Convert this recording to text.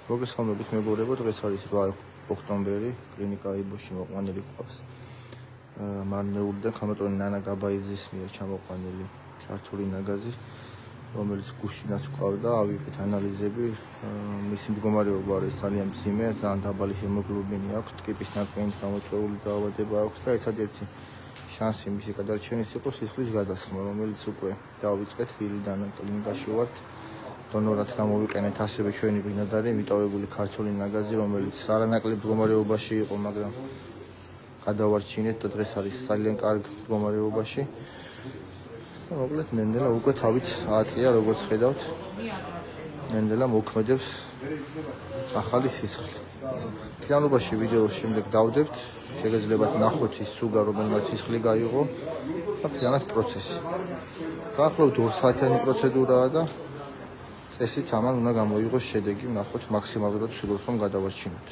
მოგესალმებით მეგობრებო, დღეს არის 8 ოქტომბერი, კლინიკა აიბოში მოყვანილი ყავს. მარნეულიდან ხამატონი ნანა გაბაიძის მიერ ჩამოყვანილი ქართული ნაგაზი, რომელიც გუშინაც ყავდა, ავიღეთ ანალიზები, მისი მდგომარეობა არის ძალიან მძიმე, ძალიან დაბალი ჰემოგლობინი აქვს, ტკიპის ნაკლებით გამოწვეული დაავადება აქვს და ერთადერთი შანსი მისი გადარჩენის იყო სისხლის გადასხმა, რომელიც უკვე დავიწყეთ დილიდან კლინიკაში ვართ. დონორად გამოვიყენეთ ასევე ჩვენი ბინადარი მიტოვებული ქართული ნაგაზი, რომელიც არანაკლებ მდგომარეობაში იყო, მაგრამ გადავარჩინეთ და დღეს არის ძალიან კარგ მდგომარეობაში. მოკლედ ნენდელა უკვე თავით აწია, როგორც ხედავთ. ნენდელა მოქმედებს ახალი სისხლი. მთლიანობაში ვიდეოს შემდეგ დავდებთ, შეგეძლებათ ნახოთ ის ცუგა, რომელმაც სისხლი გაიღო და მთლიანად პროცესი. დაახლოებით 2 საათიანი პროცედურაა და წესით ამან უნდა გამოიღოს შედეგი, ვნახოთ მაქსიმალურად ვცდილობთ რომ გადავარჩინოთ.